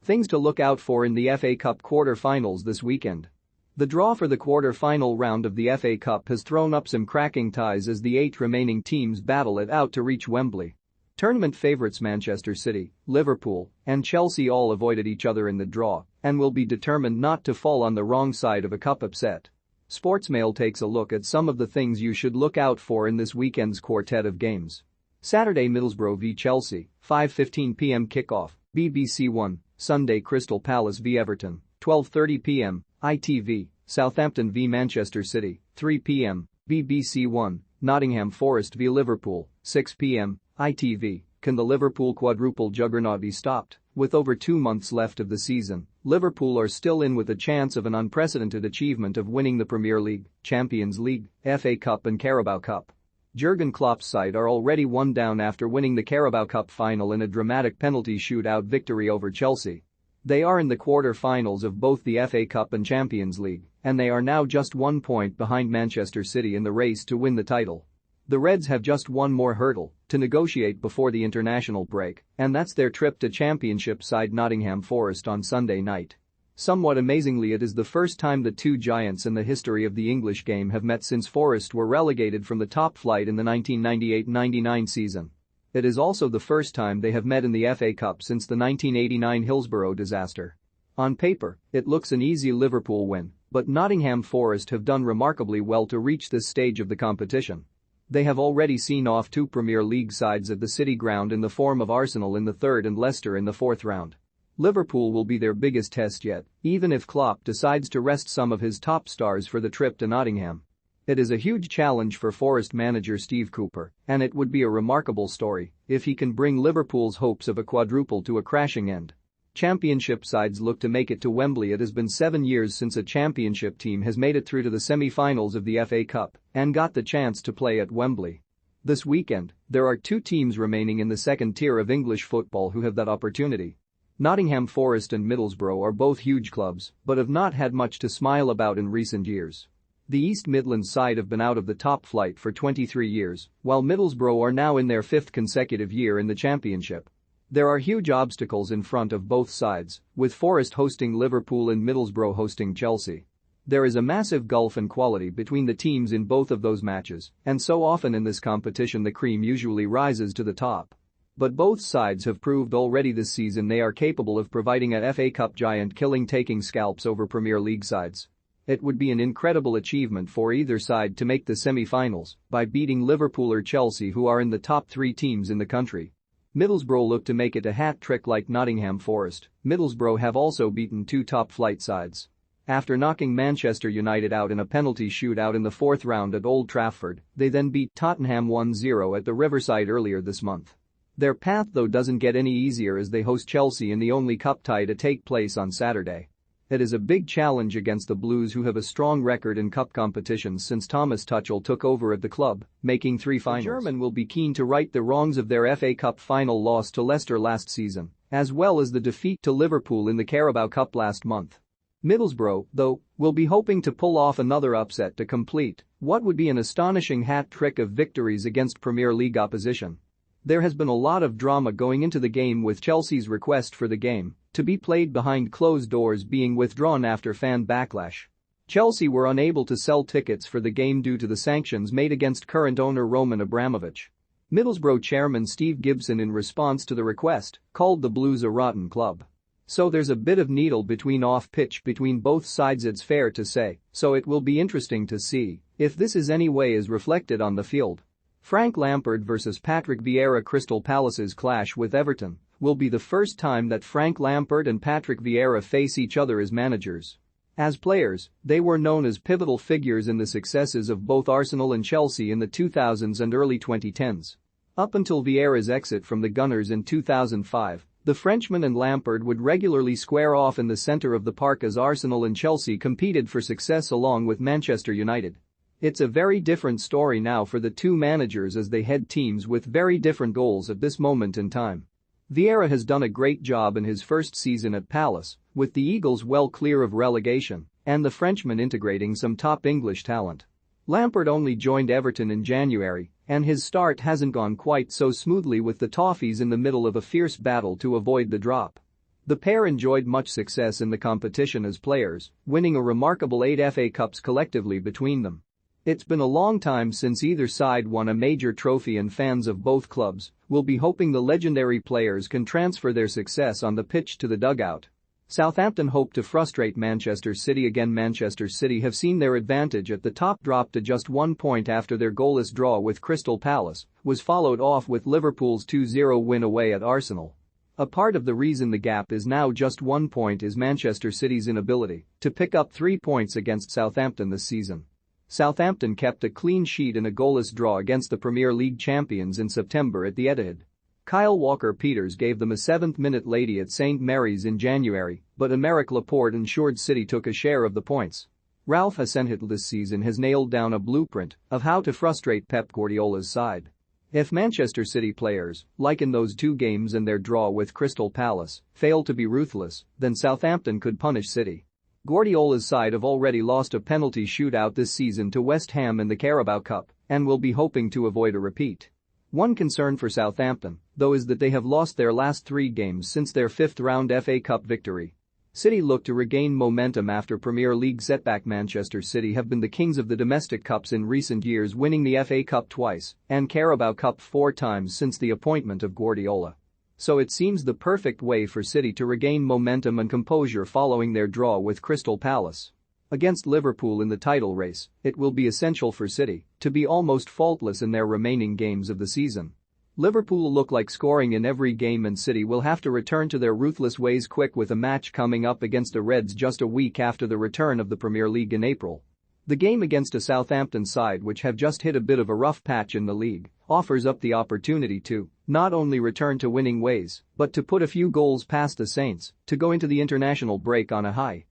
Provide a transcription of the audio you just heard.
Things to look out for in the FA Cup quarter-finals this weekend. The draw for the quarter-final round of the FA Cup has thrown up some cracking ties as the 8 remaining teams battle it out to reach Wembley. Tournament favourites Manchester City, Liverpool, and Chelsea all avoided each other in the draw and will be determined not to fall on the wrong side of a cup upset. Sportsmail takes a look at some of the things you should look out for in this weekend's quartet of games. Saturday Middlesbrough v Chelsea, 5:15 p.m. kickoff, BBC One. Sunday Crystal Palace v Everton, 12:30 p.m. ITV. Southampton v Manchester City, 3 p.m. BBC One. Nottingham Forest v Liverpool, 6 p.m. ITV. Can the Liverpool quadruple juggernaut be stopped? With over 2 months left of the season, Liverpool are still in with a chance of an unprecedented achievement of winning the Premier League, Champions League, FA Cup and Carabao Cup. Jurgen Klopp's side are already one down after winning the Carabao Cup final in a dramatic penalty shootout victory over Chelsea. They are in the quarter-finals of both the FA Cup and Champions League, and they are now just 1 point behind Manchester City in the race to win the title. The Reds have just one more hurdle to negotiate before the international break, and that's their trip to Championship side Nottingham Forest on Sunday night. Somewhat amazingly, it is the first time the two giants in the history of the English game have met since Forest were relegated from the top flight in the 1998-99 season. It is also the first time they have met in the FA Cup since the 1989 Hillsborough disaster. On paper, it looks an easy Liverpool win, but Nottingham Forest have done remarkably well to reach this stage of the competition. They have already seen off 2 Premier League sides at the City Ground in the form of Arsenal in the 3rd and Leicester in the 4th round. Liverpool will be their biggest test yet, even if Klopp decides to rest some of his top stars for the trip to Nottingham. It is a huge challenge for Forest manager Steve Cooper, and it would be a remarkable story if he can bring Liverpool's hopes of a quadruple to a crashing end. Championship sides look to make it to Wembley. It has been 7 years since a championship team has made it through to the semi-finals of the FA Cup and got the chance to play at Wembley. This weekend, there are 2 teams remaining in the second tier of English football who have that opportunity. Nottingham Forest and Middlesbrough are both huge clubs but have not had much to smile about in recent years. The East Midlands side have been out of the top flight for 23 years, while Middlesbrough are now in their 5th consecutive year in the championship. There are huge obstacles in front of both sides, with Forest hosting Liverpool and Middlesbrough hosting Chelsea. There is a massive gulf in quality between the teams in both of those matches, and so often in this competition the cream usually rises to the top. But both sides have proved already this season they are capable of providing a FA Cup giant killing, taking scalps over Premier League sides. It would be an incredible achievement for either side to make the semi-finals by beating Liverpool or Chelsea, who are in the top 3 teams in the country. Middlesbrough look to make it a hat-trick like Nottingham Forest. Middlesbrough have also beaten 2 top-flight sides. After knocking Manchester United out in a penalty shootout in the 4th round at Old Trafford, they then beat Tottenham 1-0 at the Riverside earlier this month. Their path though doesn't get any easier as they host Chelsea in the only cup tie to take place on Saturday. It is a big challenge against the Blues, who have a strong record in cup competitions since Thomas Tuchel took over at the club, making 3 finals. The German will be keen to right the wrongs of their FA Cup final loss to Leicester last season, as well as the defeat to Liverpool in the Carabao Cup last month. Middlesbrough, though, will be hoping to pull off another upset to complete what would be an astonishing hat-trick of victories against Premier League opposition. There has been a lot of drama going into the game, with Chelsea's request for the game to be played behind closed doors being withdrawn after fan backlash. Chelsea were unable to sell tickets for the game due to the sanctions made against current owner Roman Abramovich. Middlesbrough chairman Steve Gibson, in response to the request, called the Blues a rotten club. So there's a bit of needle between off-pitch between both sides, it's fair to say, so it will be interesting to see if this is any way is reflected on the field. Frank Lampard vs Patrick Vieira. Crystal Palace's clash with Everton will be the first time that Frank Lampard and Patrick Vieira face each other as managers. As players, they were known as pivotal figures in the successes of both Arsenal and Chelsea in the 2000s and early 2010s. Up until Vieira's exit from the Gunners in 2005, the Frenchman and Lampard would regularly square off in the centre of the park as Arsenal and Chelsea competed for success along with Manchester United. It's a very different story now for the two managers as they head teams with very different goals at this moment in time. Vieira has done a great job in his first season at Palace, with the Eagles well clear of relegation and the Frenchman integrating some top English talent. Lampard only joined Everton in January, and his start hasn't gone quite so smoothly, with the Toffees in the middle of a fierce battle to avoid the drop. The pair enjoyed much success in the competition as players, winning a remarkable 8 FA Cups collectively between them. It's been a long time since either side won a major trophy and fans of both clubs will be hoping the legendary players can transfer their success on the pitch to the dugout. Southampton hope to frustrate Manchester City again. Manchester City have seen their advantage at the top drop to just 1 point after their goalless draw with Crystal Palace was followed off with Liverpool's 2-0 win away at Arsenal. A part of the reason the gap is now just 1 point is Manchester City's inability to pick up 3 points against Southampton this season. Southampton kept a clean sheet in a goalless draw against the Premier League champions in September at the Etihad. Kyle Walker-Peters gave them a 7th-minute lady at St Mary's in January, but Aymeric Laporte ensured City took a share of the points. Ralph Hasenhüttl this season has nailed down a blueprint of how to frustrate Pep Guardiola's side. If Manchester City players, like in those 2 games and their draw with Crystal Palace, fail to be ruthless, then Southampton could punish City. Guardiola's side have already lost a penalty shootout this season to West Ham in the Carabao Cup and will be hoping to avoid a repeat. One concern for Southampton, though, is that they have lost their last 3 games since their 5th-round FA Cup victory. City look to regain momentum after Premier League setback. Manchester City have been the kings of the domestic cups in recent years, winning the FA Cup twice and Carabao Cup 4 times since the appointment of Guardiola. So it seems the perfect way for City to regain momentum and composure following their draw with Crystal Palace. Against Liverpool in the title race, it will be essential for City to be almost faultless in their remaining games of the season. Liverpool look like scoring in every game, and City will have to return to their ruthless ways quick, with a match coming up against the Reds just a week after the return of the Premier League in April. The game against a Southampton side which have just hit a bit of a rough patch in the league offers up the opportunity to not only return to winning ways but to put a few goals past the Saints to go into the international break on a high.